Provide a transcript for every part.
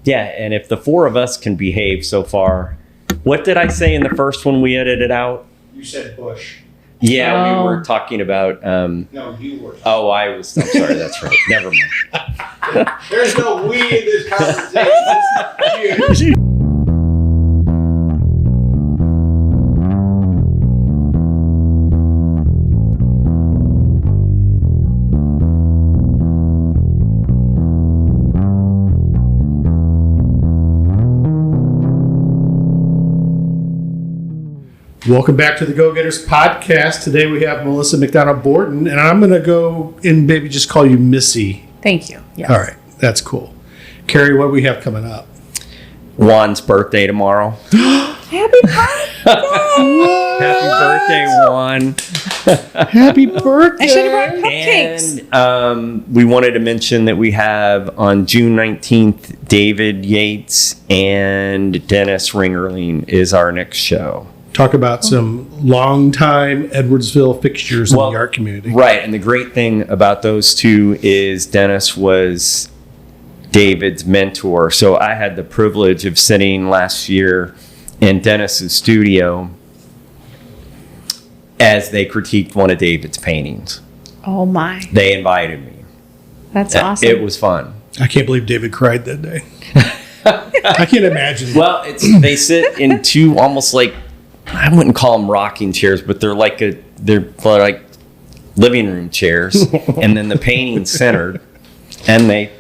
Yeah, and if the four of us can behave so far, what did I say in the first one we edited out? You said Bush. Yeah, we were talking about. No, you were. Oh, I'm sorry. That's right. Never mind. There's no we in this conversation. It's you. Welcome back to the Gogh-Getters podcast. Today we have Melissa McDonough-Borden, and I'm going to go and maybe just call you Missy. Thank you. Yes. All right, that's cool. Carrie, what do we have coming up? Juan's birthday tomorrow. Happy birthday! Happy birthday, Juan. Happy birthday! I should have brought cupcakes. And we wanted to mention that we have on June 19th, David Yates and Dennis Ringerling is our next show. Talk about some longtime Edwardsville fixtures in the art community. Right, and the great thing about those two is Dennis was David's mentor. So I had the privilege of sitting last year in Dennis's studio as they critiqued one of David's paintings. Oh my. They invited me. That's awesome. It was fun. I can't believe David cried that day. I can't imagine. Well, they sit in two almost like, I wouldn't call them rocking chairs, but they're like living room chairs, and then the painting's centered, and they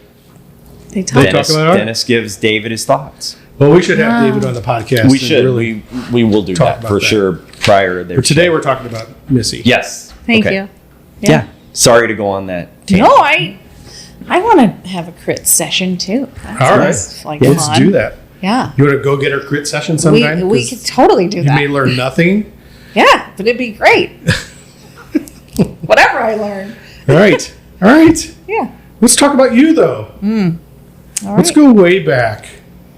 talk about art. Dennis gives David his thoughts. Well, we should have David on the podcast. We should. Really we will do that for sure prior to their For today, we're talking about Missy. Yes. Thank you. Yeah. Sorry to go on that tangent. No, I want to have a crit session too. All right. Let's do that. Yeah. You want to go get our crit session sometime? We could totally do that. You may learn nothing. Yeah, but it'd be great. Whatever I learn. All right. Yeah. Let's talk about you, though. All right. Let's go way back.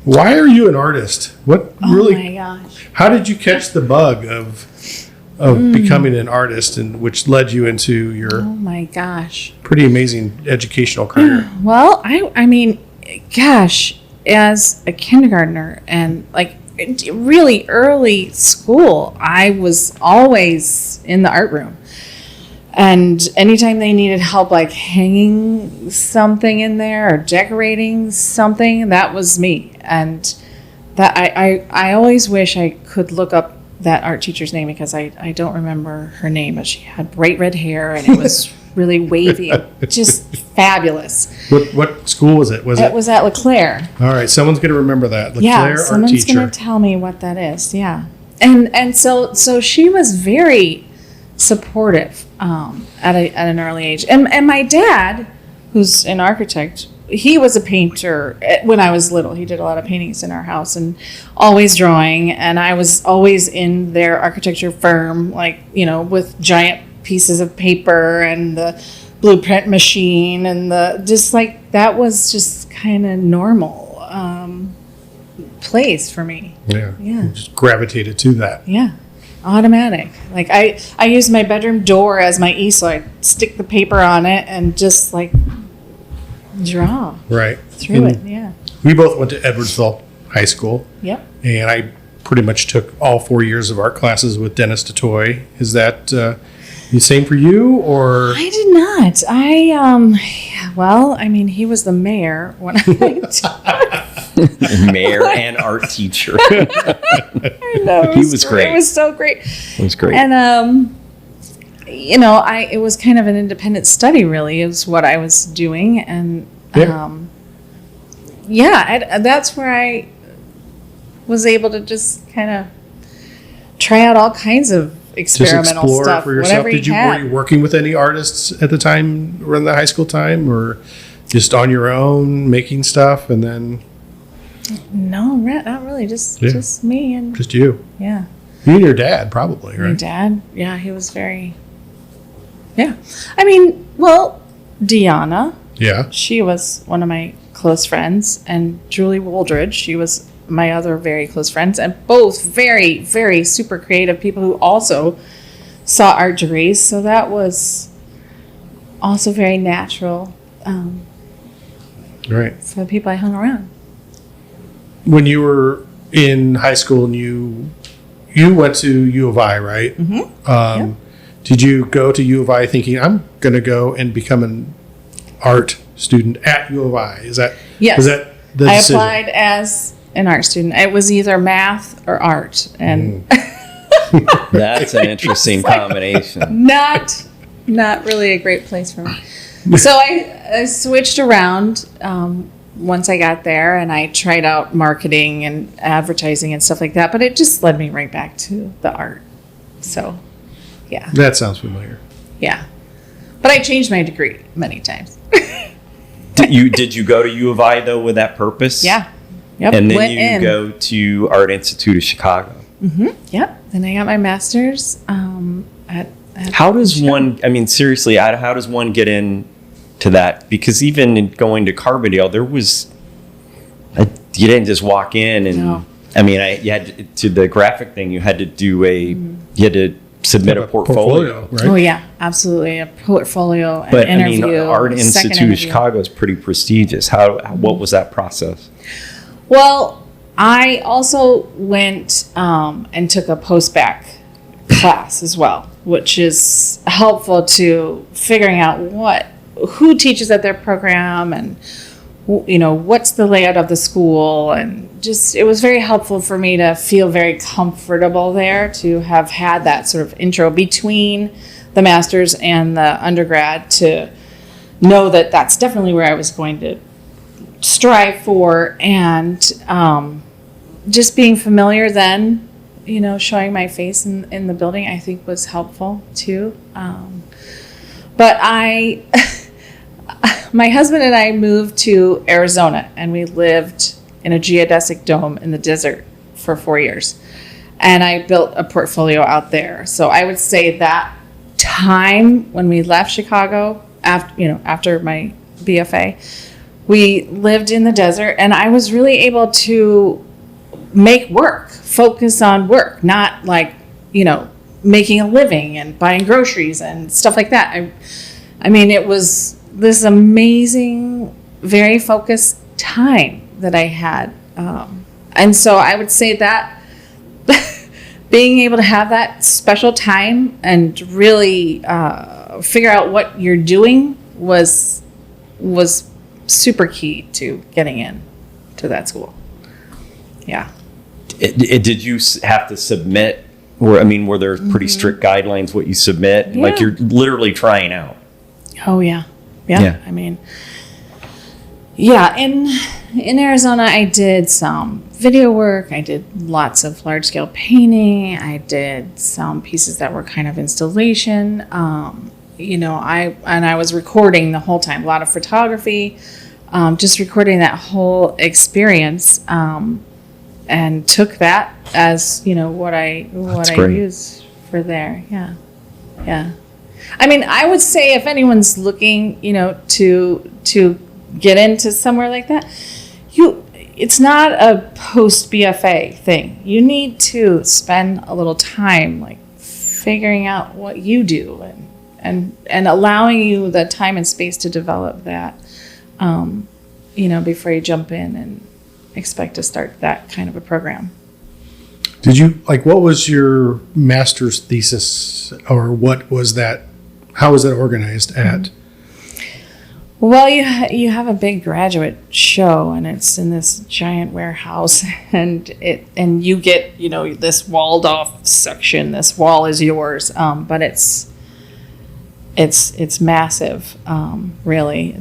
Why are you an artist? What really? Oh my gosh. How did you catch the bug of becoming an artist, and which led you into your pretty amazing educational career? Well, I mean, gosh, as a kindergartner and like really early school, I was always in the art room. And anytime they needed help, like hanging something in there or decorating something, that was me. And that I always wish I could look up that art teacher's name, because I don't remember her name, but she had bright red hair and it was really wavy, just fabulous. What school was it? It was at LeClaire. All right, someone's going to remember that. LeClaire art teacher. Someone's going to tell me what that is. Yeah, and so she was very supportive at an early age, and my dad, who's an architect, he was a painter when I was little. He did a lot of paintings in our house and always drawing, and I was always in their architecture firm, like, with giant pieces of paper and the blueprint machine and that was just kind of normal place for me. Yeah. Just gravitated to that. Yeah. Automatic. Like I use my bedroom door as my easel. I stick the paper on it and just like draw through it. Yeah. We both went to Edwardsville High School. Yep. And I pretty much took all 4 years of art classes with Dennis DeToy. Is that the same for you, or? I did not. He was the mayor when I mayor and art teacher. I know. He was great. It was so great. It was great. And, it was kind of an independent study, really, is what I was doing. And, that's where I was able to just kind of try out all kinds of experimental just explore stuff. For yourself. Were you working with any artists at the time, around the high school time, or just on your own making stuff and then? No, not really. Just me and just you. Yeah. You and your dad, probably, right? My dad, yeah, he was very. Yeah, I mean, well, Deanna. Yeah. She was one of my close friends, and Julie Woldridge. She was my other very close friends, and both very, very super creative people who also saw art degrees. So that was also very natural right. for the people I hung around. when you were in high school and you went to U of I, right? Mm-hmm. Did you go to U of I thinking, I'm going to go and become an art student at U of I? Is that Yes. was that the I decision? applied as an art student. It was either math or art, and That's an interesting combination. not really a great place for me. So I switched around once I got there, and I tried out marketing and advertising and stuff like that, but it just led me right back to the art. So, yeah. That sounds familiar. Yeah. But I changed my degree many times. Did you go to U of I though with that purpose? Yeah. Yep. And then Went you in. go to Art Institute of Chicago. Mm-hmm. Yep. Then I got my master's at How does one? I mean, seriously, how does one get into that? Because even in going to Carbondale, there was you didn't just walk in and. No. I mean, you had to the graphic thing. You had to do you had to submit a portfolio. right? Oh yeah, absolutely, a portfolio, an But interview. I mean, Art second Institute of interview. Chicago is pretty prestigious. What was that process? Well, I also went and took a post-bac class as well, which is helpful to figuring out who teaches at their program and what's the layout of the school, and just it was very helpful for me to feel very comfortable there, to have had that sort of intro between the master's and the undergrad, to know that that's definitely where I was going to strive for, and just being familiar then, showing my face in the building, I think was helpful too. But my husband and I moved to Arizona, and we lived in a geodesic dome in the desert for 4 years. And I built a portfolio out there. So I would say that time when we left Chicago, after my BFA, we lived in the desert, and I was really able to make work, focus on work, not like, making a living and buying groceries and stuff like that. I mean, it was this amazing, very focused time that I had. And so I would say that being able to have that special time and really figure out what you're doing was super key to getting in to that school. Yeah. Did you have to submit? Were there pretty strict guidelines what you submit? Yeah. Like you're literally trying out. Oh yeah. Yeah. Yeah. I mean, yeah. In Arizona, I did some video work. I did lots of large scale painting. I did some pieces that were kind of installation. I was recording the whole time, a lot of photography, just recording that whole experience, and took that as, what I use for there. Yeah. Yeah. I mean, I would say if anyone's looking, to get into somewhere like that, it's not a post BFA thing. You need to spend a little time like figuring out what you do and allowing you the time and space to develop that, before you jump in and expect to start that kind of a program. Did you what was your master's thesis, or what was that? How was that organized at? Well, you have a big graduate show, and it's in this giant warehouse, and you get this walled off section. This wall is yours, but it's massive, really.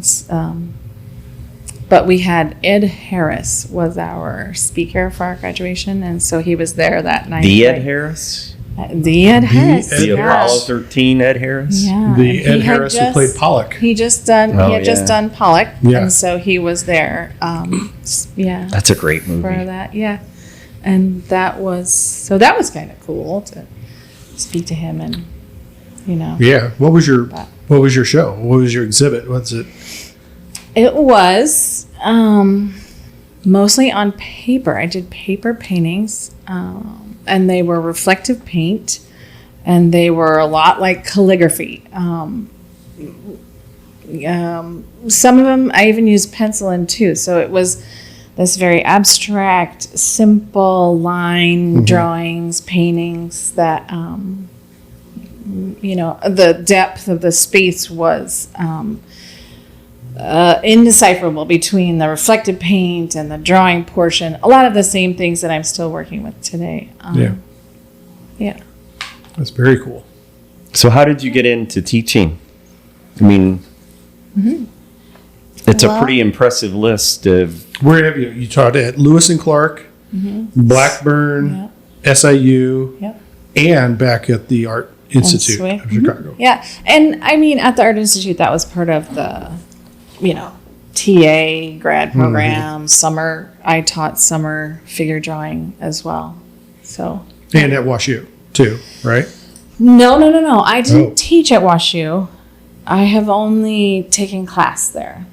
But we had Ed Harris was our speaker for our graduation, and so he was there that night. The Ed Harris? The Ed Harris. Ed The Apollo Harris. 13 Ed Harris? Yeah. The and Ed he had Harris who played Pollock. He just done Pollock, Yeah. and so he was there. Yeah. That's a great movie. For that, yeah, and that was kind of cool to speak to him, and Yeah. What was your show? What was your exhibit? What's it? it was mostly on paper. I did paper paintings, and they were reflective paint, and they were a lot like calligraphy. Some of them I even used pencil in too. So it was this very abstract, simple line drawings, paintings that, the depth of the space was indecipherable between the reflective paint and the drawing portion. A lot of the same things that I'm still working with today. Yeah. That's very cool. So how did you get into teaching? I mean, it's a pretty impressive list of... Where have you taught at Lewis and Clark, Blackburn, SIU, and back at the Art Institute of Chicago. Yeah. And I mean, at the Art Institute, that was part of the, TA grad program, summer. I taught summer figure drawing as well. So. And at WashU too, right? No. I didn't teach at WashU. I have only taken class there.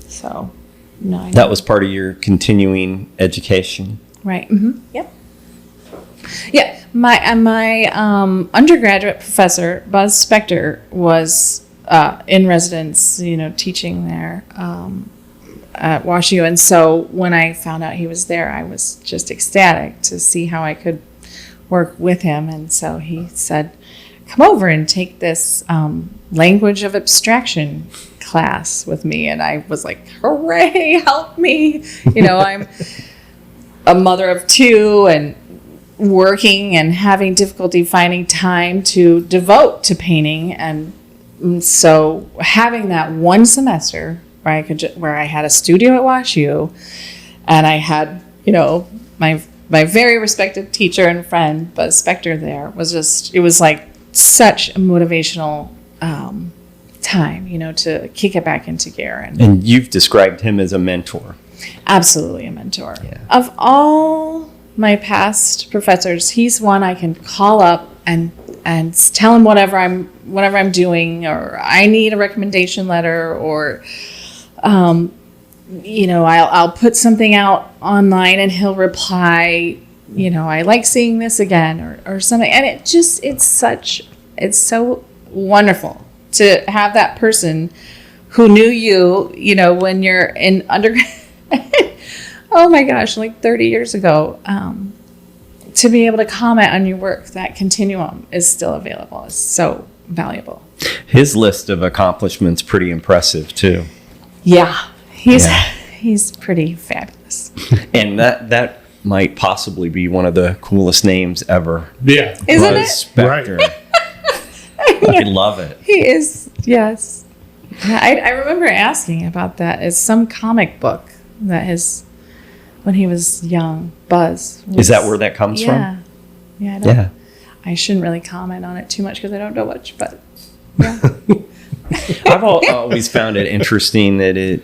So, no. That was part of your continuing education. Right. Yep. Yeah. My undergraduate professor, Buzz Spector, was in residence, teaching there at WashU. And so when I found out he was there, I was just ecstatic to see how I could work with him. And so he said, come over and take this language of abstraction class with me. And I was like, hooray, help me. I'm a mother of two and working and having difficulty finding time to devote to painting. And so having that one semester where I had a studio at WashU and I had, my very respected teacher and friend, Buzz Spector, there it was like such a motivational time, to kick it back into gear. And you've described him as a mentor. Absolutely a mentor. Yeah. Of all my past professors, he's one I can call up and tell him whatever I'm doing, or I need a recommendation letter, or I'll put something out online and he'll reply, I like seeing this again, or something. And it's so wonderful to have that person who knew you, when you're in undergrad. Oh my gosh, like 30 years ago, to be able to comment on your work. That continuum is still available. It's so valuable. His list of accomplishments pretty impressive too. Yeah, he's pretty fabulous. And that might possibly be one of the coolest names ever. Yeah, isn't Buzz it? Spector. Right. I love it. He is, yes. I remember asking about that. It's some comic book that when he was young, Buzz. Is that where that comes from? Yeah. I shouldn't really comment on it too much because I don't know much, but yeah. I've always found it interesting that it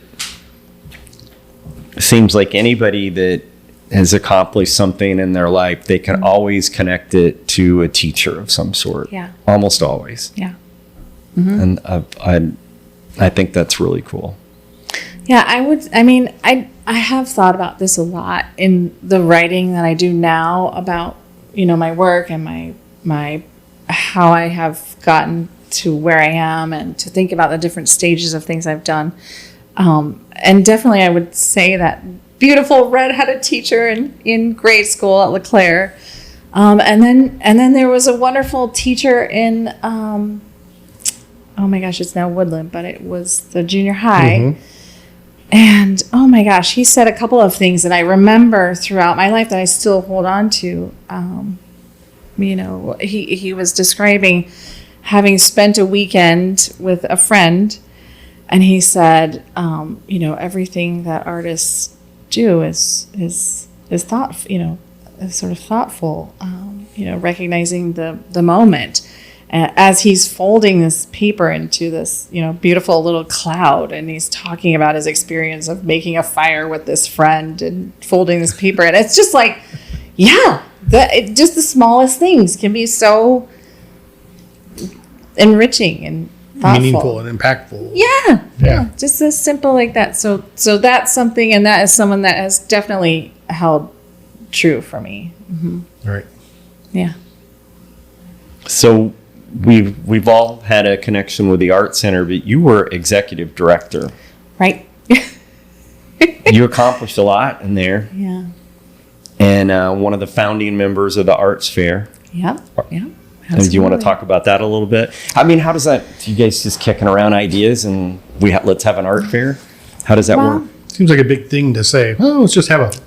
seems like anybody that has accomplished something in their life, they can always connect it to a teacher of some sort. Yeah. Almost always. Yeah. And I think that's really cool. Yeah, I have thought about this a lot in the writing that I do now about, my work and my how I have gotten to where I am, and to think about the different stages of things I've done. And definitely I would say that beautiful redheaded teacher in grade school at LeClaire. And then there was a wonderful teacher in, oh my gosh, it's now Woodland, but it was the junior high. And oh my gosh, he said a couple of things that I remember throughout my life that I still hold on to. He was describing having spent a weekend with a friend, and he said, everything that artists do is thought, is sort of thoughtful, recognizing the moment. As he's folding this paper into this, beautiful little cloud, and he's talking about his experience of making a fire with this friend and folding this paper. And it's just like, just the smallest things can be so enriching and thoughtful. Meaningful and impactful. Yeah. Just as simple like that. So that's something, and that is someone that has definitely held true for me. Right. Yeah. So we've all had a connection with the Art Center, but you were executive director. Right. You accomplished a lot in there. Yeah. And one of the founding members of the arts fair. Yep. And do you want to talk about that a little bit? I mean, how does that, you guys just kicking around ideas and let's have an art fair? How does that work? Seems like a big thing to say. Oh, let's just have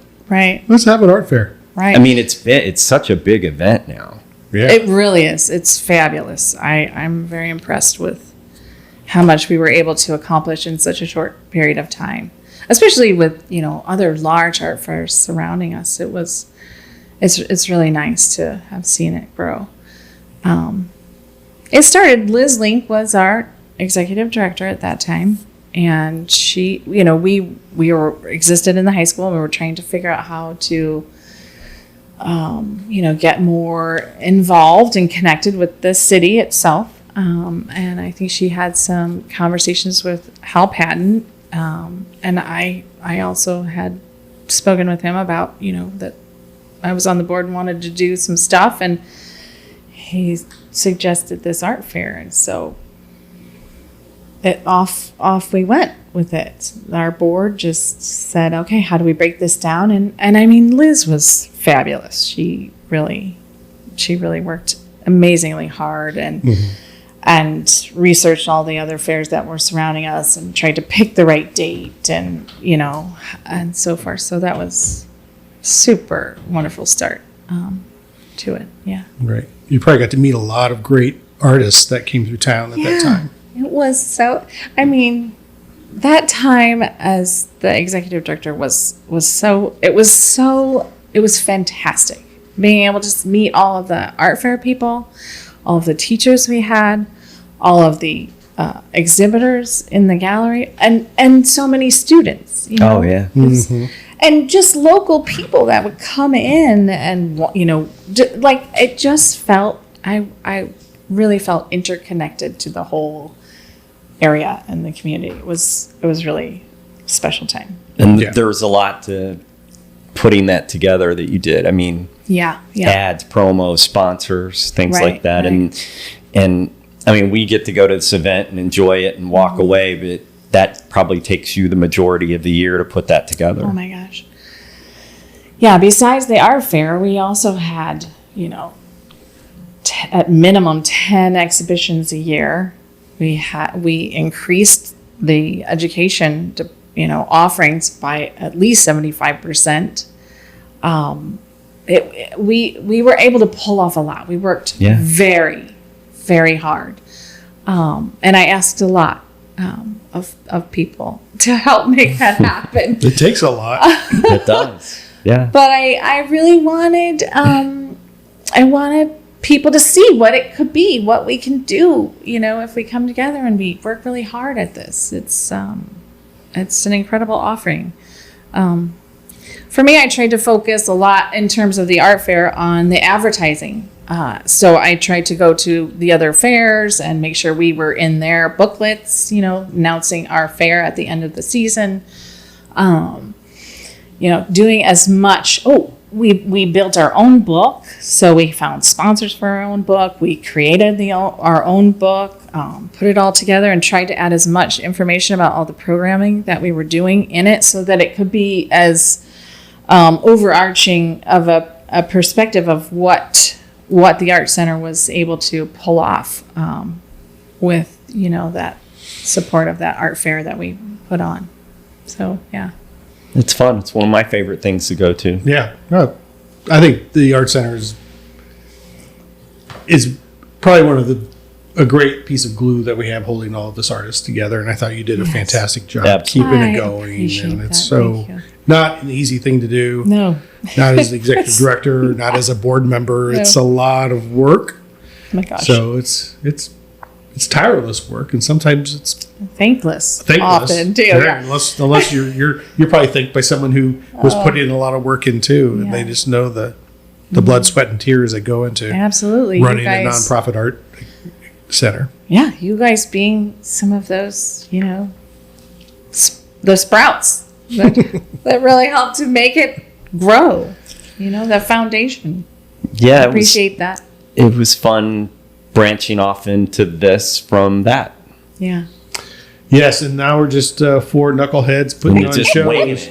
let's have an art fair. Right. I mean, it's such a big event now. Yeah. It really is. It's fabulous. I'm very impressed with how much we were able to accomplish in such a short period of time, especially with, other large art fairs surrounding us. It's really nice to have seen it grow. It started, Liz Link was our executive director at that time. And she, we existed in the high school and we were trying to figure out how to, get more involved and connected with the city itself. And I think she had some conversations with Hal Patton. And I also had spoken with him about, that I was on the board and wanted to do some stuff. And he suggested this art fair. And so off we went with it. Our board just said, okay, how do we break this down? And I mean, Liz was fabulous. She really worked amazingly hard and researched all the other fairs that were surrounding us and tried to pick the right date and so forth. So that was super wonderful start to it. Yeah. Right. You probably got to meet a lot of great artists that came through town at that time. It was that time as the executive director was fantastic. Being able to meet all of the art fair people, all of the teachers we had, all of the exhibitors in the gallery, and so many students. Oh, yeah. Mm-hmm. And just local people that would come in and, it just felt, I really felt interconnected to the whole area and the community. It was really a special time. And there was a lot to putting that together that you did. I mean, ads, promos, sponsors, things like that. Right. And I mean, we get to go to this event and enjoy it and walk away, but that probably takes you the majority of the year to put that together. Oh my gosh. Yeah, besides the art fair, we also had, at minimum 10 exhibitions a year. We increased the education offerings by at least 75%. We were able to pull off a lot. We worked very, very hard. And I asked a lot of people to help make that happen. It takes a lot. It does. Yeah. But I really wanted people to see what it could be, what we can do, if we come together and we work really hard at this. It's an incredible offering. For me, I tried to focus a lot in terms of the art fair on the advertising. So I tried to go to the other fairs and make sure we were in their booklets, announcing our fair at the end of the season. Doing as much. We built our own book, so we found sponsors for our own book. We created our own book, put it all together, and tried to add as much information about all the programming that we were doing in it, so that it could be as overarching of a perspective of what the Art Center was able to pull off with that support of that art fair that we put on. So yeah. It's fun. It's one of my favorite things to go to. Yeah. I think the Art Center is probably a great piece of glue that we have holding all of us artists together. And I thought you did a fantastic job keeping it going. And it's not an easy thing to do. No. Not as the executive director, not as a board member. No. It's a lot of work. Oh my gosh. So it's tireless work, and sometimes it's thankless. Often too. Yeah. Unless you're probably thanked by someone who was putting a lot of work in too, and they just know the blood, sweat, and tears that go into running a nonprofit art center. Yeah, you guys being some of those, the sprouts that really helped to make it grow. The foundation. Yeah, I appreciate that. It was fun branching off into this from that. Yeah. Yes, and now we're just four knuckleheads putting on shows.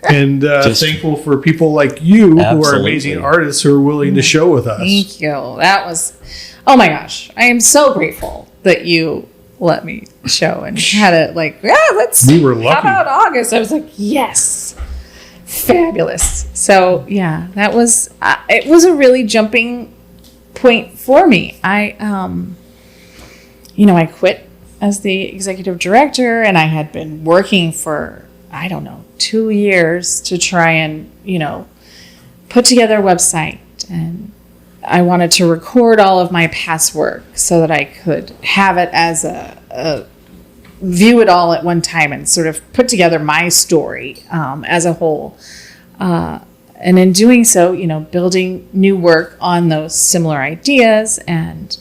And thankful for people like you who are amazing artists who are willing to show with us. Thank you. That was, oh my gosh. I am so grateful that you let me show and had it like, we were lucky. How about August? I was like, yes. Fabulous. So yeah, that was, it was a really jumping point for me. I quit as the executive director, and I had been working for, 2 years to try and, put together a website. And I wanted to record all of my past work so that I could have it as a view it all at one time and sort of put together my story as a whole. And in doing so, building new work on those similar ideas. And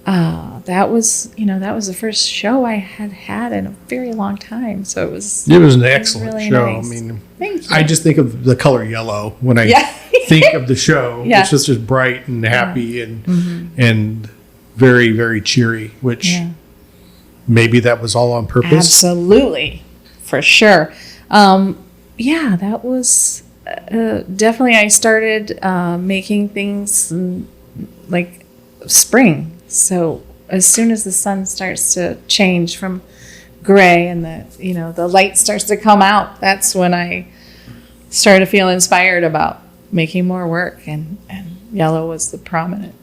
that was the first show I had in a very long time. So it was an excellent really show. Nice. I mean, I just think of the color yellow when I think of the show. Yeah. It's just bright and happy and very, very cheery, which maybe that was all on purpose. Absolutely. For sure. That was definitely, I started making things like spring. So as soon as the sun starts to change from gray and the light starts to come out, that's when I started to feel inspired about making more work, and yellow was the prominent.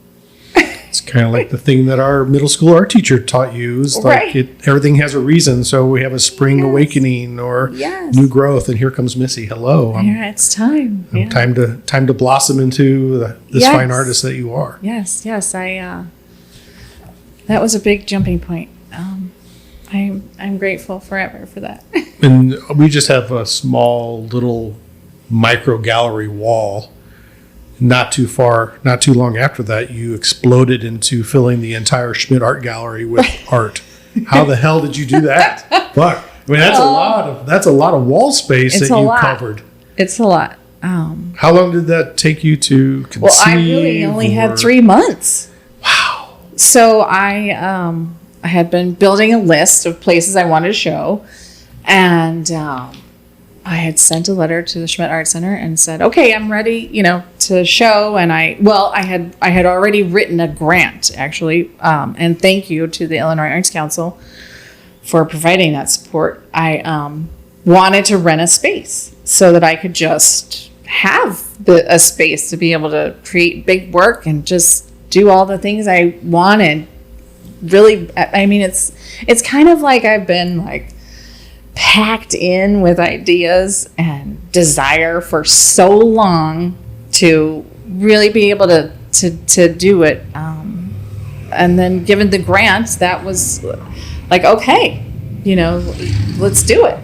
It's kind of like the thing that our middle school art teacher taught you. Is like everything has a reason. So we have a spring awakening or new growth, and here comes Missy. Hello, it's time. Time to blossom into this fine artist that you are. Yes. I. That was a big jumping point. I'm grateful forever for that. And we just have a small little micro gallery wall. Not too long after that, you exploded into filling the entire Schmidt Art Gallery with art. How the hell did you do that? Fuck. I mean, that's a lot of wall space that you covered. It's a lot. How long did that take you to conceive? Well, I really only had 3 months. Wow. So I had been building a list of places I wanted to show, and I had sent a letter to the Schmidt Art Center and said, okay, I'm ready, to show. And I had already written a grant, actually, and thank you to the Illinois Arts Council for providing that support. I wanted to rent a space so that I could just have a space to be able to create big work and just do all the things I wanted. Really, I mean, it's kind of like I've been like packed in with ideas and desire for so long to really be able to do it. And then given the grant, that was like, okay, let's do it.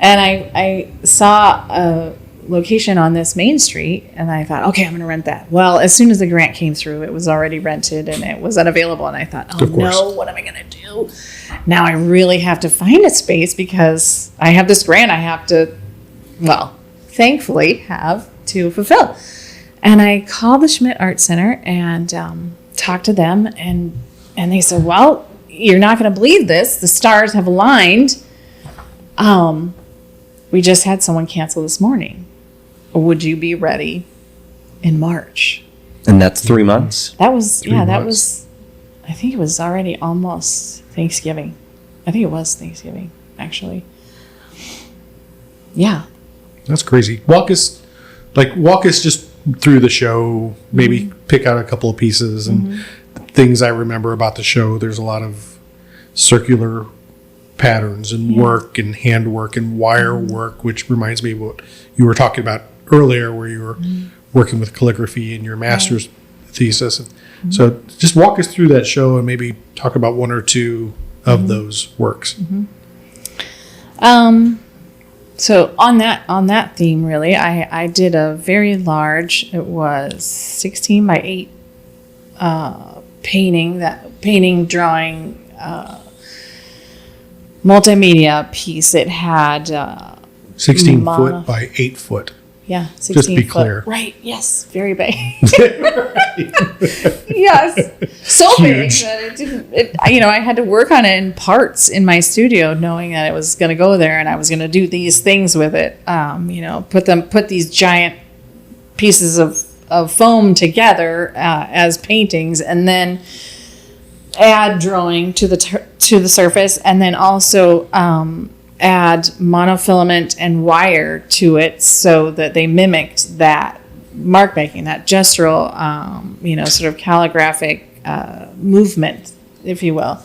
And I saw a location on this main street, and I thought, okay, I'm going to rent that. Well, as soon as the grant came through, it was already rented and it was unavailable. And I thought, oh no, what am I going to do? Now I really have to find a space because I have this grant I have to, thankfully have to fulfill. And I called the Schmidt Art Center and talked to them, and they said, well, you're not going to believe this. The stars have aligned. We just had someone cancel this morning. Would you be ready in March? And that's 3 months? That was, that was, I think it was already almost Thanksgiving. I think it was Thanksgiving, actually. Yeah. That's crazy. Walk us just through the show, maybe pick out a couple of pieces and things I remember about the show. There's a lot of circular patterns and work and handwork and wire work, which reminds me of what you were talking about earlier, where you were working with calligraphy in your master's thesis. So just walk us through that show and maybe talk about one or two of those works. So on that theme, really, I did a very large, it was 16 by 8 painting, drawing, multimedia piece. It had 16 foot by 8 foot. Yeah, 16 Just be foot. clear. Right, yes, very big. Yes, so Huge. big that it didn't, I had to work on it in parts in my studio, knowing that it was going to go there and I was going to do these things with it. Put these giant pieces of foam together as paintings, and then add drawing to the surface, and then also add monofilament and wire to it so that they mimicked that mark making, that gestural, sort of calligraphic movement, if you will.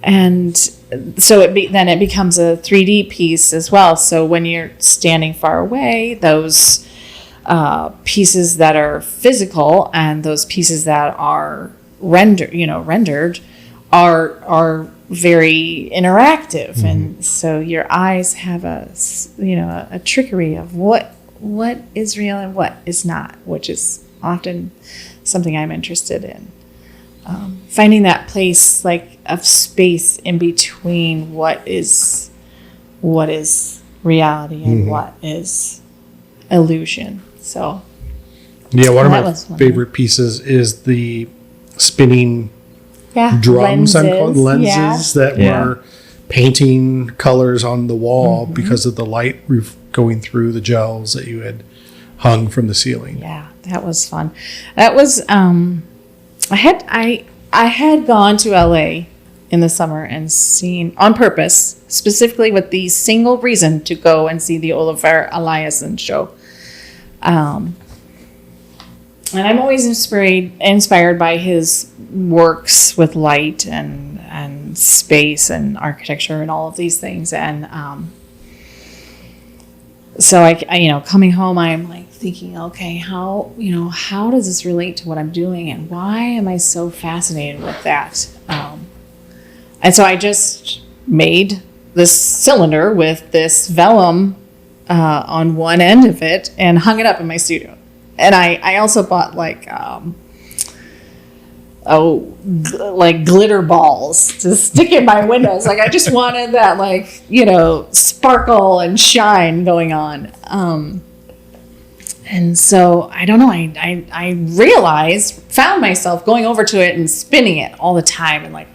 And so then it becomes a 3D piece as well. So when you're standing far away, those pieces that are physical and those pieces that are rendered are very interactive. Mm-hmm. And so your eyes have a trickery of what is real and what is not, which is often something I'm interested in. Finding that place of space in between what is reality and mm-hmm. what is illusion. So yeah, one of my favorite pieces is the spinning drums, lenses that were painting colors on the wall mm-hmm. because of the light going through the gels that you had hung from the ceiling. Yeah, that was fun. That was I had gone to LA in the summer and seen on purpose, specifically with the single reason to go and see the Oliver Eliasson show. And I'm always inspired by his works with light and space and architecture and all of these things. And so I coming home, I'm thinking, okay, how does this relate to what I'm doing, and why am I so fascinated with that? And so I just made this cylinder with this vellum on one end of it and hung it up in my studio. And I also bought glitter balls to stick in my windows. I just wanted that sparkle and shine going on. And so I don't know. I found myself going over to it and spinning it all the time, and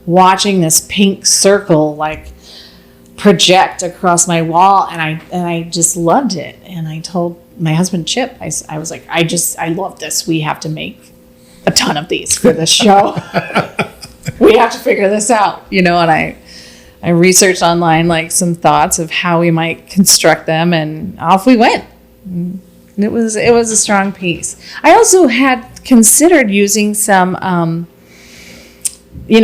watching this pink circle project across my wall, and I just loved it. And I told my husband Chip, I was like, I love this. We have to make a ton of these for this show. We have to figure this out, and I researched online some thoughts of how we might construct them, and off we went. It was a strong piece. I also had considered using some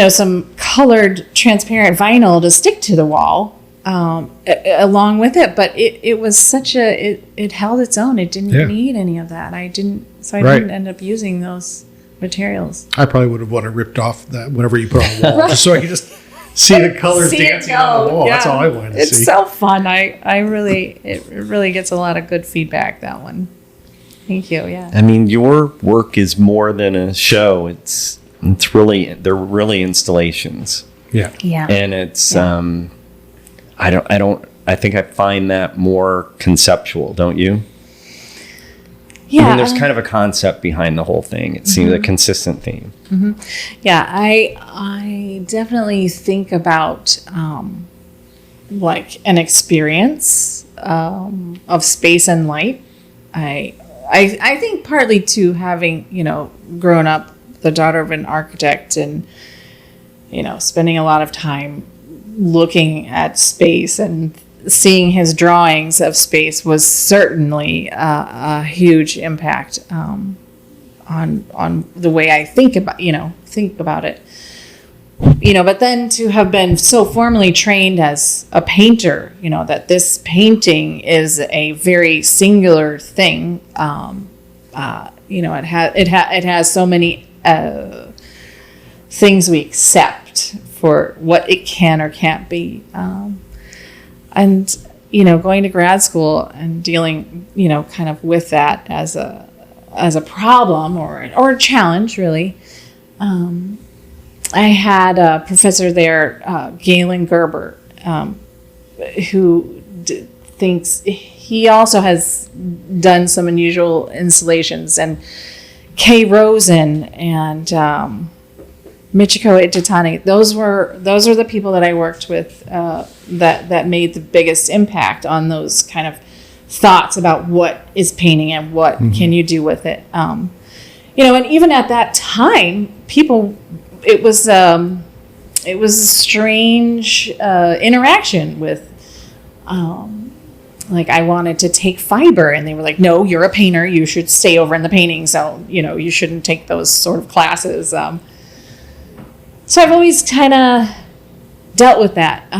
some colored transparent vinyl to stick to the wall along with it, but it was it held its own. It didn't need any of that. I didn't end up using those materials. I probably would have wanted ripped off that whenever you put on the wall, just so I could just see the colors dancing on the wall. Yeah. That's all I wanted to see. It's so fun. It really gets a lot of good feedback, that one. Thank you. Yeah. I mean, your work is more than a show. They're really installations. Yeah. Yeah. And it's I think I find that more conceptual, don't you? Yeah. I mean, there's kind of a concept behind the whole thing. It seems a consistent theme. Mm-hmm. Yeah, I definitely think about an experience of space and light. I think partly to having grown up the daughter of an architect and spending a lot of time looking at space and seeing his drawings of space was certainly a huge impact on the way I think about it. But then to have been so formally trained as a painter, that this painting is a very singular thing. It has so many things we accept for what it can or can't be. And going to grad school and dealing, kind of with that as a problem or a challenge, really. I had a professor there, Galen Gerber, who thinks he also has done some unusual installations, and Kay Rosen and Michiko Itatani. Those are the people that I worked with that made the biggest impact on those kind of thoughts about what is painting and what can you do with it. And even at that time, it was a strange interaction with. Like I wanted to take fiber, and they were like, no, you're a painter. You should stay over in the painting. So, you shouldn't take those sort of classes. So I've always kind of dealt with that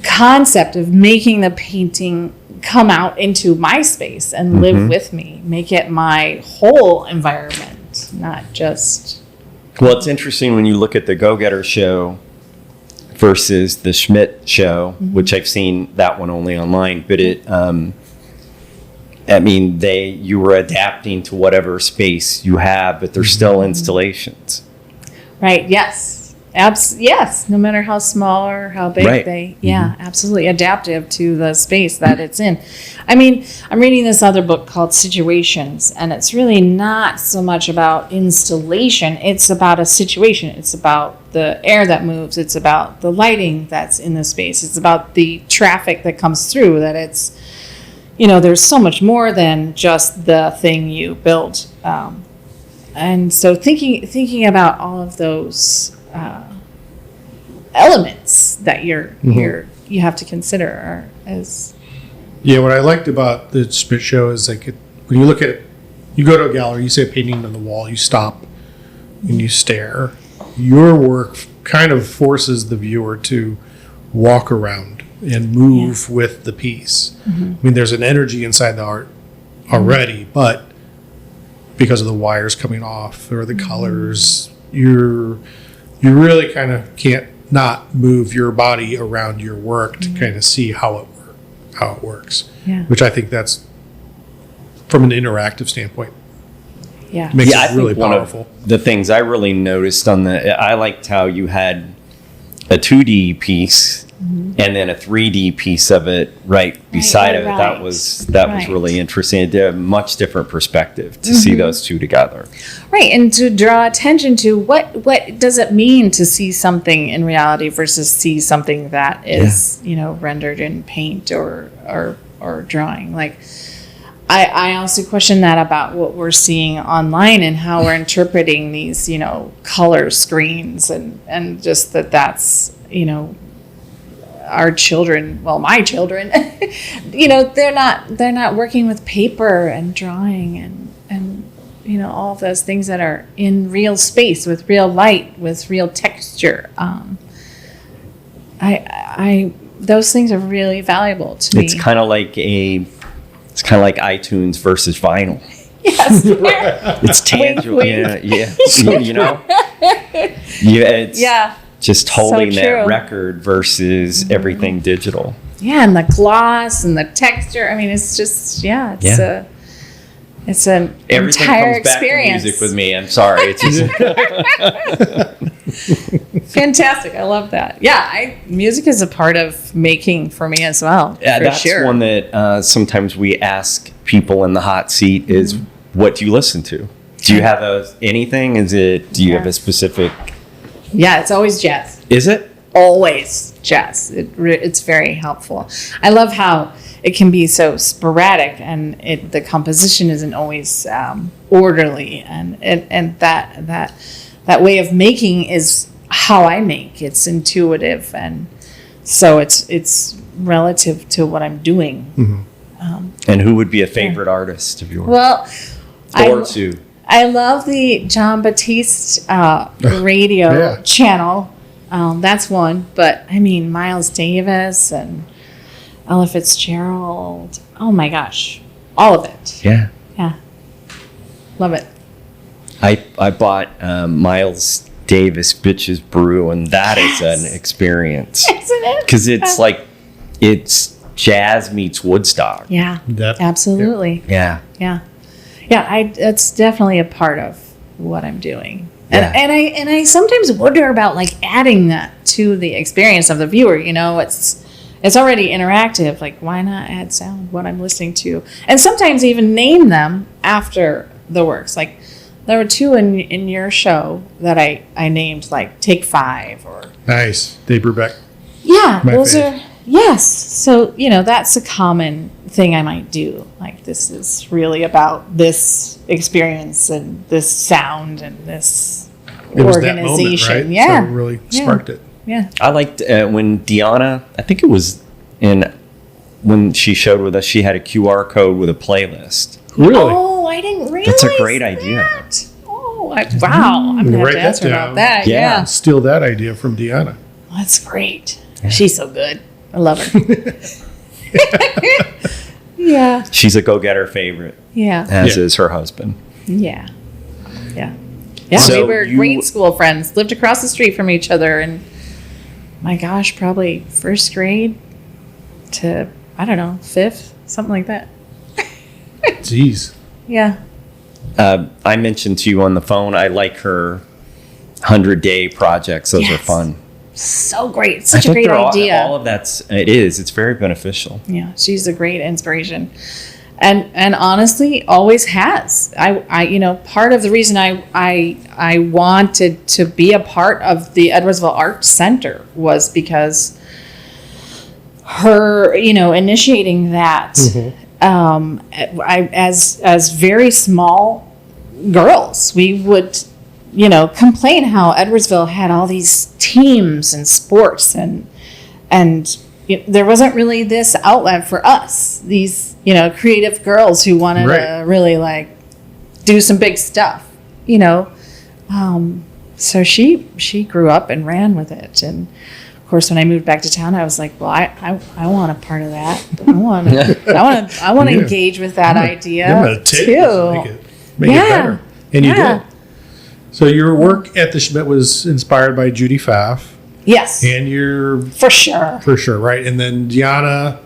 concept of making the painting come out into my space and live with me, make it my whole environment, not just. Well, it's interesting when you look at the Go-Getter show versus the Schmidt show, which I've seen that one only online, but you were adapting to whatever space you have, but they're still installations. Right. Yes. Yes. No matter how small or how big absolutely adaptive to the space that it's in. I mean, I'm reading this other book called Situations, and it's really not so much about installation. It's about a situation. It's about the air that moves. It's about the lighting that's in the space. It's about the traffic that comes through, that it's, there's so much more than just the thing you build. And so thinking about all of those elements that you have to consider as. Yeah, what I liked about the Schmidt show is when you look at it, you go to a gallery, you see a painting on the wall, you stop and you stare. Your work kind of forces the viewer to walk around and move with the piece. I mean, there's an energy inside the art already, but because of the wires coming off or the colors, you really kind of can't not move your body around your work to kind of see how it works. Yeah. Which I think that's, from an interactive standpoint, makes it really powerful. One of the things I really noticed I liked how you had a 2D piece and then a 3D piece of it right beside it. That was really interesting. It did a much different perspective to see those two together. Right, and to draw attention to what does it mean to see something in reality versus see something that is rendered in paint or drawing. Like I also question that about what we're seeing online and how we're interpreting these color screens and just that's our children, my children, they're not working with paper and drawing and all of those things that are in real space with real light, with real texture. Those things are really valuable to me. It's kind of like iTunes versus vinyl. Yes. It's tangible. Wink, wink. It's just holding that record versus everything digital. Yeah, and the gloss and the texture. I mean, it's just it's an everything entire comes experience. Back to music with me. I'm sorry. It's just fantastic. I love that. Yeah, music is a part of making for me as well. Yeah, that's one that sometimes we ask people in the hot seat is, what do you listen to? Do you have anything? Do you have a specific? Yeah, it's always jazz. Is it? Always jazz. It's very helpful. I love how it can be so sporadic, and the composition isn't always orderly, and that way of making is how I make. It's intuitive, and so it's relative to what I'm doing. And who would be a favorite artist of yours? Well, two. I love the John Batiste radio channel. That's one. But, I mean, Miles Davis and Ella Fitzgerald. Oh, my gosh. All of it. Yeah. Yeah. Love it. I bought Miles Davis Bitches Brew, and that is an experience. Isn't it? Because it's jazz meets Woodstock. Yeah. Absolutely. Yeah. Yeah. Yeah, it's definitely a part of what I'm doing, and I sometimes wonder about adding that to the experience of the viewer. It's it's already interactive. Like, why not add sound what I'm listening to? And sometimes even name them after the works. Like, there were 2 in your show that I named, like Take 5 or. Nice. Dave Brubeck. Yeah, those are. Yes. So, that's a common thing I might do. Like, this is really about this experience and this sound and this organization. That moment, right? Yeah. So it really sparked it. Yeah. I liked when Deanna, I think it was when she showed with us, she had a QR code with a playlist. Really? Oh, I didn't realize That's a great idea. Oh, wow. I'm going to have to ask her about that. Yeah. Steal that idea from Deanna. That's great. Yeah. She's so good. I love her. Yeah. She's a go-getter favorite. Yeah. As is her husband. Yeah. Yeah. Yeah. So we were grade school friends, lived across the street from each other, and my gosh, probably first grade to, I don't know, 5th, something like that. Jeez. Yeah. I mentioned to you on the phone, I like her 100-day projects. Those are fun. So great. Such a great idea. All of it's very beneficial. Yeah, she's a great inspiration. And honestly, always has. I part of the reason I wanted to be a part of the Edwardsville Arts Center was because her, initiating that. As very small girls, we would, complain how Edwardsville had all these teams and sports and there wasn't really this outlet for us, these, creative girls who wanted to really like do some big stuff, so she grew up and ran with it. And of course, when I moved back to town, I was like, well, I want a part of that. I want to engage with that idea too. Make it better. And you did. So your work at the Schmidt was inspired by Judy Pfaff. Yes. And you're for sure, right? And then Deanna,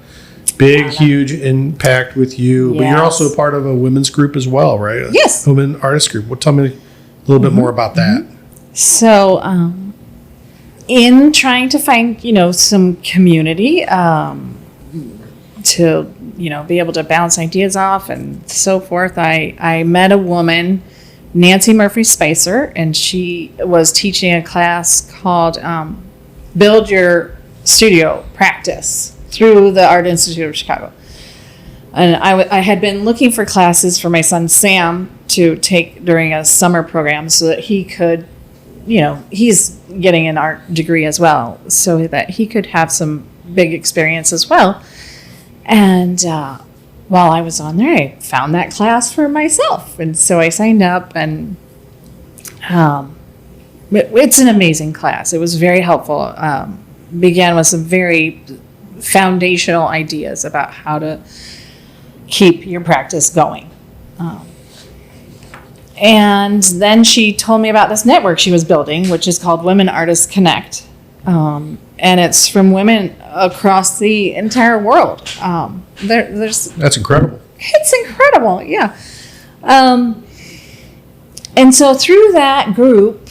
huge impact with you. Yes. But you're also a part of a women's group as well, right? Yes. A women artist group. Well, tell me a little bit more about that. So, in trying to find, some community to, be able to bounce ideas off and so forth, I met a woman, Nancy Murphy Spicer, and she was teaching a class called Build Your Studio Practice through the Art Institute of Chicago. And I had been looking for classes for my son Sam to take during a summer program so that he could, he's getting an art degree as well, so that he could have some big experience as well. And while I was on there, I found that class for myself. And so I signed up, and it's an amazing class. It was very helpful. Began with some very foundational ideas about how to keep your practice going. And then she told me about this network she was building, which is called Women Artists Connect. And it's from women across the entire world. That's incredible. It's incredible, yeah. And so through that group,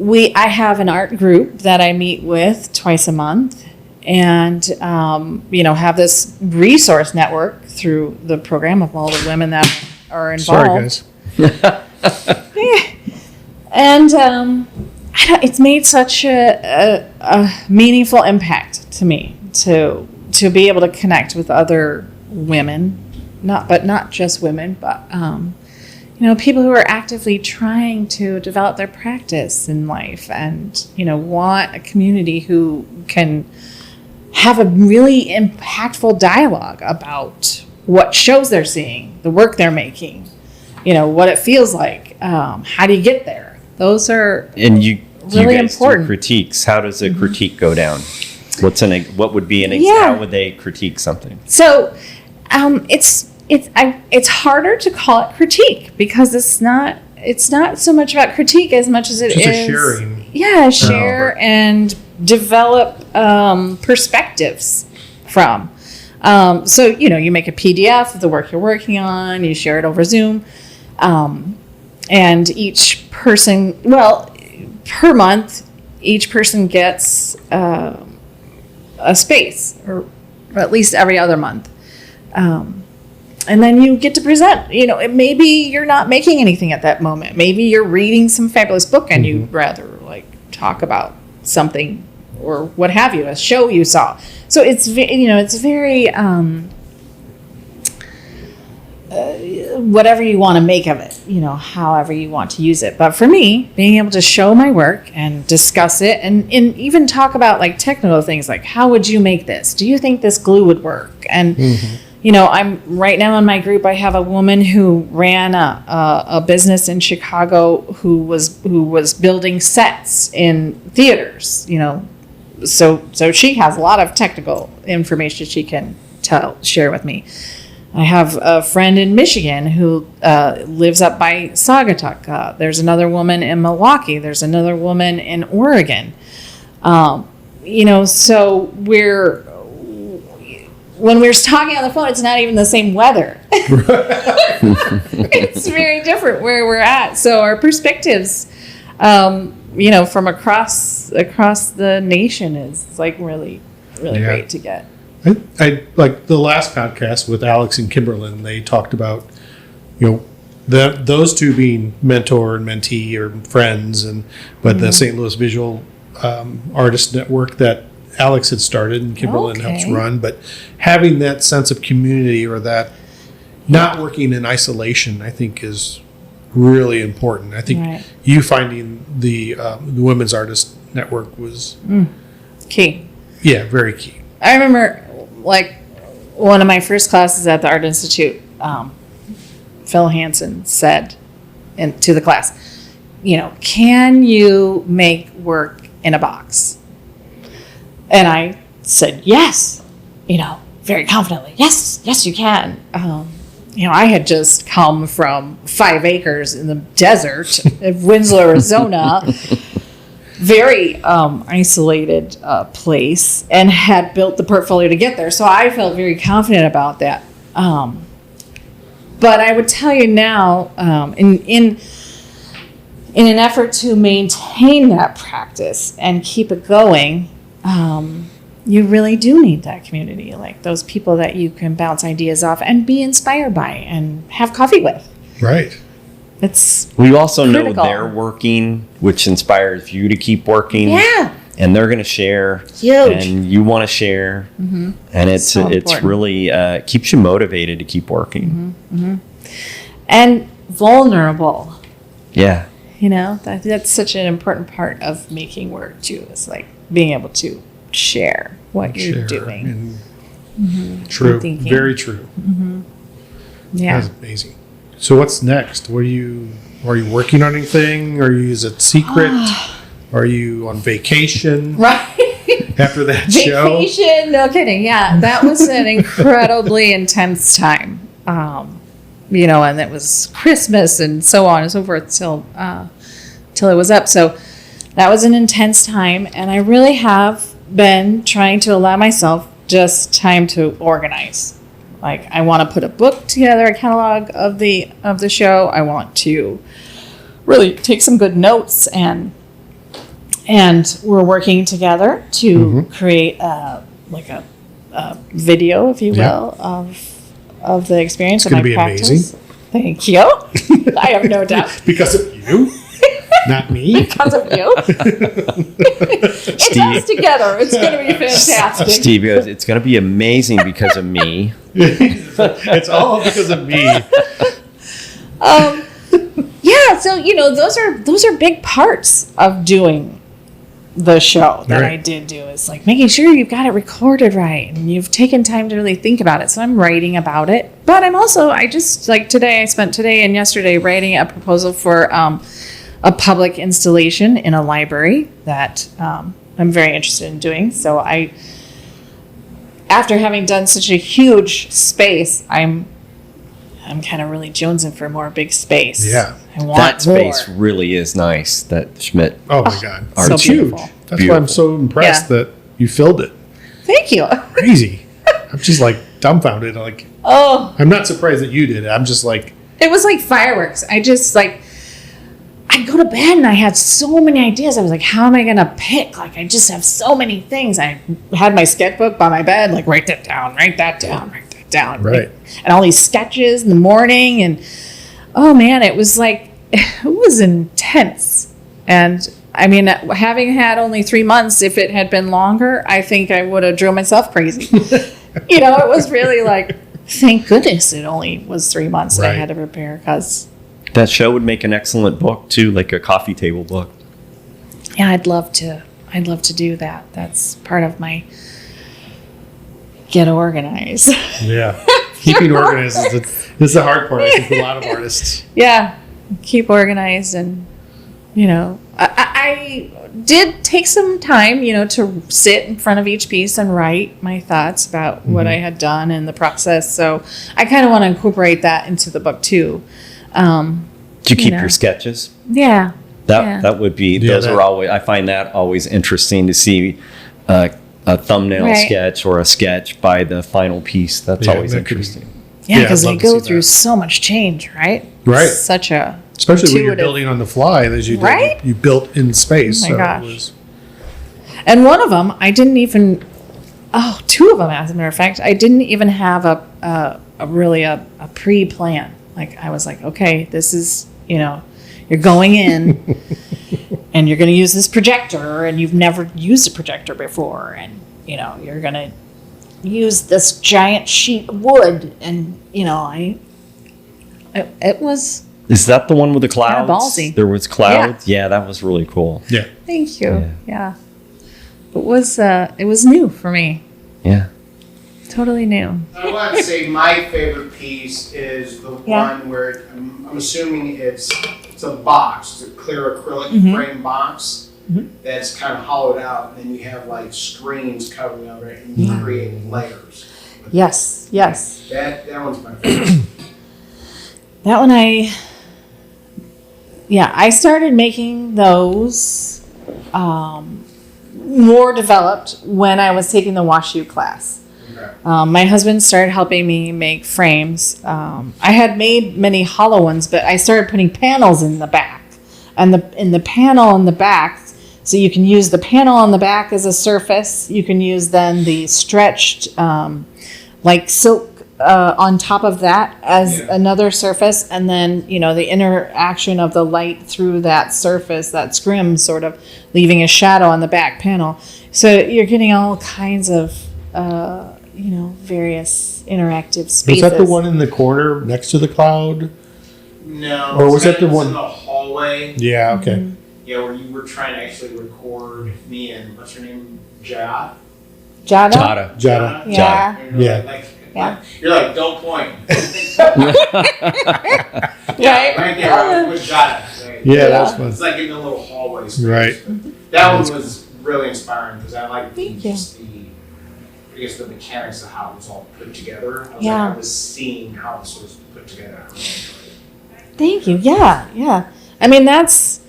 I have an art group that I meet with twice a month, and have this resource network through the program of all the women that are involved. Sorry, guys. And it's made such a meaningful impact to me to be able to connect with other women, not just women, but people who are actively trying to develop their practice in life, and want a community who can have a really impactful dialogue about what shows they're seeing, the work they're making, what it feels like, how do you get there? Those are really important. Do critiques. How does a critique go down? What would be how would they critique something? So it's harder to call it critique because it's not so much about critique as much as it is sharing. Yeah, share and develop perspectives from. So you make a PDF of the work you're working on, you share it over Zoom, and each person, per month, each person gets a space or or at least every other month. And then you get to present. Maybe you're not making anything at that moment. Maybe you're reading some fabulous book and you'd rather like talk about something or what have you, a show you saw. So it's very whatever you want to make of it, however you want to use it. But for me, being able to show my work and discuss it and even talk about like technical things like, how would you make this? Do you think this glue would work? And I'm right now in my group, I have a woman who ran a business in Chicago who was building sets in theaters, so she has a lot of technical information she can share with me. I have a friend in Michigan who lives up by Saugatuck. There's another woman in Milwaukee. There's another woman in Oregon. So when we're talking on the phone, it's not even the same weather. It's very different where we're at. So our perspectives, from across the nation is like really, really great to get. I like the last podcast with Alex and Kimberlyn. They talked about, those two being mentor and mentee or friends, but the St. Louis Visual Artist Network that Alex had started and Kimberlyn helps run, but having that sense of community or that not working in isolation, I think is really important. I think you finding the Women's Artist Network was key. Yeah, very key. I remember like one of my first classes at the Art Institute, Phil Hansen said to the class, can you make work in a box? And I said, yes, very confidently. Yes, you can. I had just come from 5 acres in the desert of Winslow, Arizona, very isolated place, and had built the portfolio to get there. So I felt very confident about that. But I would tell you now, in an effort to maintain that practice and keep it going, you really do need that community, like those people that you can bounce ideas off and be inspired by and have coffee with. Right. We also critical. Know they're working, which inspires you to keep working. Yeah. And they're going to share. Huge. And you want to share. Mm-hmm. And it's really keeps you motivated to keep working. Mm-hmm. And vulnerable. Yeah. That's such an important part of making work too. It's like being able to share what you're doing. True. Very true. Mm-hmm. Yeah. That's amazing. So what's next? Are you working on anything? Is it secret? Are you on vacation? Right. After that show? Vacation? No kidding. Yeah. That was an incredibly intense time. And it was Christmas and so on and so forth till it was up. So that was an intense time. And I really have been trying to allow myself just time to organize. Like, I want to put a book together, a catalog of the show. I want to really take some good notes, and we're working together to create a video, if you will, of the experience of my practice. It's going to be amazing. Thank you. I have no doubt. Because of you. Not me. Because of you. It's us together. It's going to be fantastic. Steve goes, it's going to be amazing because of me. It's all because of me. So those are big parts of doing the show that I did do. Is like making sure you've got it recorded right and you've taken time to really think about it. So I'm writing about it, but I spent today and yesterday writing a proposal for a public installation in a library that I'm very interested in doing. So after having done such a huge space, I'm kind of really jonesing for more big space. Yeah. I want that space really is nice. That Schmidt. Oh my God. So it's huge. That's beautiful. Why I'm so impressed that you filled it. Thank you. Crazy. I'm just like dumbfounded. Like, I'm not surprised that you did it. I'm just like. It was like fireworks. I'd go to bed and I had so many ideas. I was like, how am I going to pick? Like, I just have so many things. I had my sketchbook by my bed, like, write that down. Right. And all these sketches in the morning. And, oh, man, it was like, it was intense. And, I mean, having had only 3 months, if it had been longer, I think I would have drove myself crazy. You know, it was really like, thank goodness it only was 3 months that I had to prepare, because... That show would make an excellent book too, like a coffee table book. Yeah, I'd love to do that. That's part of my get organized. Yeah. Keeping organized is the hard part, I think, for a lot of artists. Yeah. Keep organized. And, you know, I did take some time, you know, to sit in front of each piece and write my thoughts about what I had done in the process. So I kind of want to incorporate that into the book too. Do you keep your sketches? Yeah. That would be, those are always, I find that always interesting to see a thumbnail sketch or a sketch by the final piece. That's always interesting. Yeah, because they go through so much change, right? Right. Such a especially when you're building on the fly, as you did, you built in space. Oh my gosh. And one of them, I didn't even, two of them, as a matter of fact, I didn't even have a pre-plan. Like, I was like, okay, this is, you know, you're going in and you're going to use this projector, and you've never used a projector before. And, you know, you're going to use this giant sheet of wood. And, you know, it was... Is that the one with the clouds? Ballsy. There was clouds? Yeah, that was really cool. Yeah. Thank you. Yeah. It was new for me. Yeah. Totally new. I want to say my favorite piece is the one where I'm assuming it's a box, it's a clear acrylic frame box that's kind of hollowed out, and then you have like screens covering over it, and you create layers. Yes. That one's my favorite. That one I started making those more developed when I was taking the WashU class. My husband started helping me make frames. I had made many hollow ones, but I started putting panels in the back. And in the panel in the back, so you can use the panel on the back as a surface. You can use then the stretched like silk on top of that as another surface. And then, you know, the interaction of the light through that surface, that scrim sort of leaving a shadow on the back panel. So you're getting all kinds of... you know, various interactive spaces. Was that the one in the corner next to the cloud? No. Or was that the one in the hallway? Yeah, okay. Mm-hmm. Yeah, where you were trying to actually record me and what's her name? Jada. Jada. Yeah. You're like, don't point. Right there. I was with Jada. Right? Yeah, that's fun. It's like in the little hallway space. Right. That one was really inspiring because I like I guess the mechanics of how it was all put together. I was seeing how this was put together. I really enjoyed it. Thank you. Yeah. I mean, that's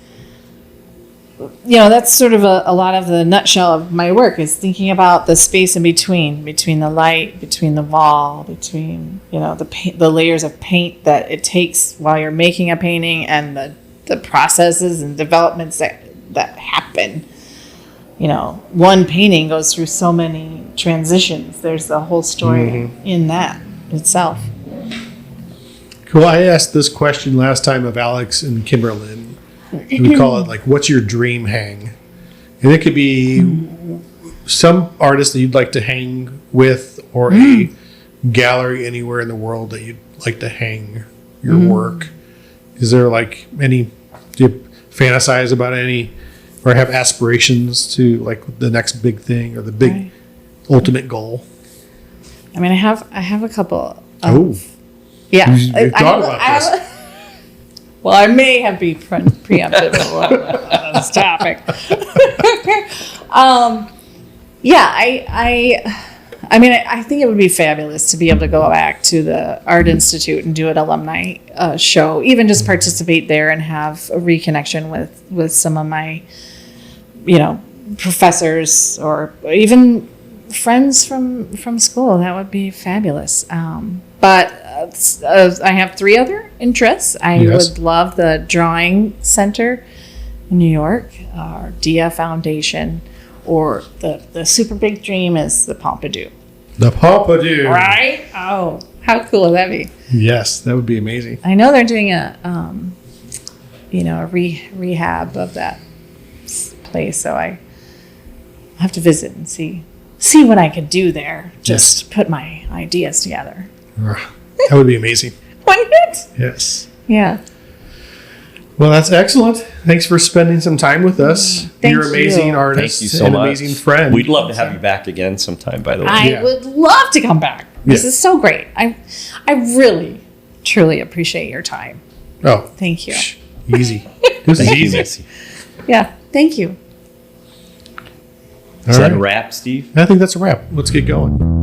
sort of a lot of the nutshell of my work, is thinking about the space in between the light, between the wall, between, you know, the layers of paint that it takes while you're making a painting, and the processes and developments that happen. You know, one painting goes through so many transitions. There's the whole story in that itself. Cool. I asked this question last time of Alex and Kimberlyn. We call it like, what's your dream hang? And it could be some artist that you'd like to hang with, or a gallery anywhere in the world that you'd like to hang your work. Is there like do you fantasize about any, or have aspirations to like the next big thing, or the big ultimate goal? I mean, I have a couple. Yeah. You've thought about this. Well, I may have been preemptive on this topic. I think it would be fabulous to be able to go back to the Art Institute and do an alumni show, even just participate there and have a reconnection with some of my, you know, professors, or even friends from school. That would be fabulous. But I have 3 other interests. I would love the Drawing Center in New York, or Dia Foundation, or the super big dream is the Pompidou. The Pompidou. Right? Oh, how cool would that be? Yes, that would be amazing. I know they're doing a rehab of that place, so I have to visit and see what I could do there. Just put my ideas together. That would be amazing. Wouldn't it? Yes. Yeah. Well, that's excellent. Thanks for spending some time with us. You're an amazing artist. Thank you so and much. Amazing friend. We'd love to have you back again sometime, by the way. I would love to come back. This is so great. I really, truly appreciate your time. Oh. Thank you. Easy. This is easy. Missy. Yeah. Thank you. Is that a wrap, Steve? I think that's a wrap. Let's get going.